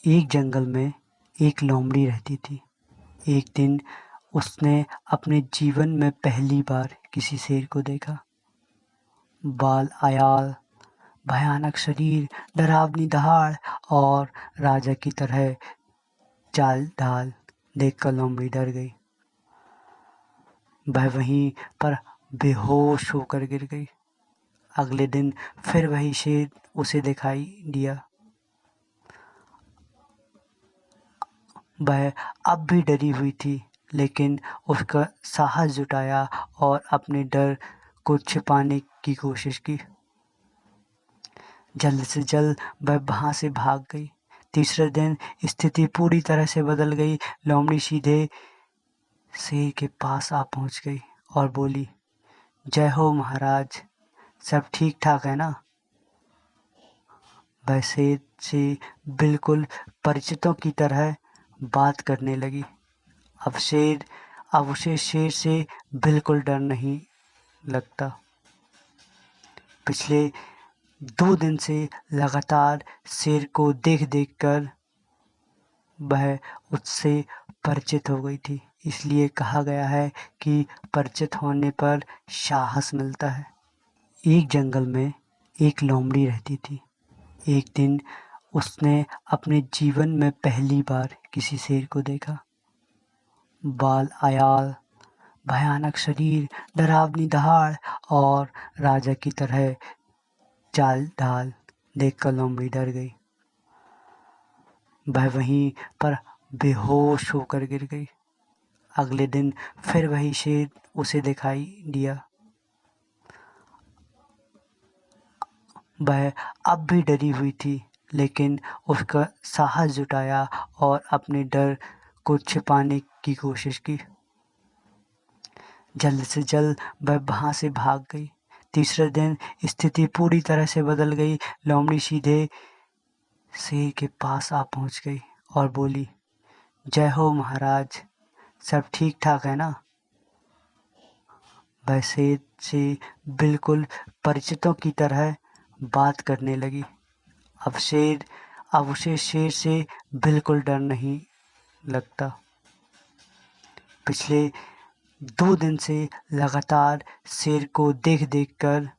एक जंगल में एक लोमड़ी रहती थी। एक दिन उसने अपने जीवन में पहली बार किसी शेर को देखा। बाल आयाल, भयानक शरीर, डरावनी दहाड़ और राजा की तरह चाल ढाल देखकर लोमड़ी डर गई। वह वहीं पर बेहोश होकर गिर गई। अगले दिन फिर वही शेर उसे दिखाई दिया। वह अब भी डरी हुई थी, लेकिन उसका साहस जुटाया और अपने डर को छिपाने की कोशिश की। जल्द से जल्द वह वहां से भाग गई। तीसरे दिन स्थिति पूरी तरह से बदल गई। लोमड़ी सीधे शेर के पास आ पहुंच गई और बोली, जय हो महाराज, सब ठीक ठाक है ना? वह शेर से बिल्कुल परिचितों की तरह बात करने लगी। अब उसे शेर से बिल्कुल डर नहीं लगता। पिछले 2 दिन से लगातार शेर को देख देख कर वह उससे परिचित हो गई थी। इसलिए कहा गया है कि परिचित होने पर साहस मिलता है। एक जंगल में एक लोमड़ी रहती थी। एक दिन उसने अपने जीवन में पहली बार किसी शेर को देखा। बाल आयाल, भयानक शरीर, डरावनी दहाड़ और राजा की तरह चाल ढाल देखकर लोमड़ी डर गई। वह वहीं पर बेहोश होकर गिर गई। अगले दिन फिर वही शेर उसे दिखाई दिया। वह अब भी डरी हुई थी, लेकिन उसका साहस जुटाया और अपने डर को छिपाने की कोशिश की। जल्द से जल्द वह वहां से भाग गई। तीसरे दिन स्थिति पूरी तरह से बदल गई। लोमड़ी सीधे शेर के पास आ पहुंच गई और बोली, जय हो महाराज, सब ठीक ठाक है ना? वह शेर से बिल्कुल परिचितों की तरह बात करने लगी। अब उसे शेर से बिल्कुल डर नहीं लगता। पिछले 2 दिन से लगातार शेर को देख देख कर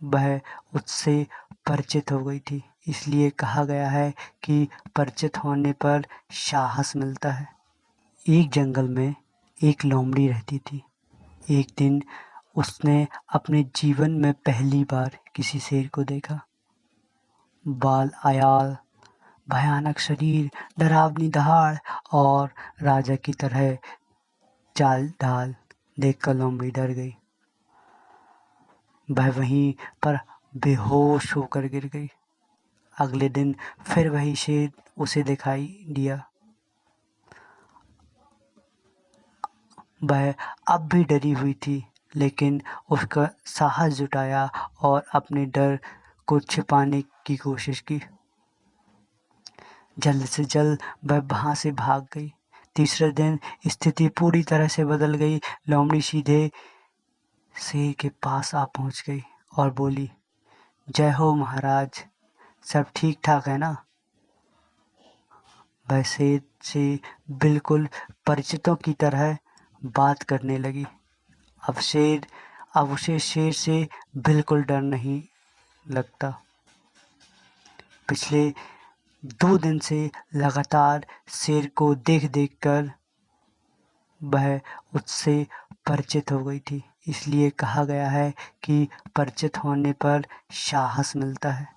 वह उससे परिचित हो गई थी। इसलिए कहा गया है कि परिचित होने पर साहस मिलता है। एक जंगल में एक लोमड़ी रहती थी। एक दिन उसने अपने जीवन में पहली बार किसी शेर को देखा। बाल आयाल, भयानक शरीर, डरावनी दहाड़ और राजा की तरह चाल ढाल देखकर लोमड़ी डर गई। वह वहीं पर बेहोश होकर गिर गई। अगले दिन फिर वही शेर उसे दिखाई दिया। वह अब भी डरी हुई थी, लेकिन उसका साहस जुटाया और अपने डर को छिपाने की कोशिश की। जल्द से जल्द वह वहां से भाग गई। तीसरे दिन स्थिति पूरी तरह से बदल गई। लोमड़ी सीधे शेर के पास आ पहुंच गई और बोली, जय हो महाराज, सब ठीक ठाक है ना? वह शेर से बिल्कुल परिचितों की तरह बात करने लगी। अब उसे शेर से बिल्कुल डर नहीं लगता। पिछले 2 दिन से लगातार शेर को देख देख कर वह उससे परिचित हो गई थी। इसलिए कहा गया है कि परिचित होने पर साहस मिलता है।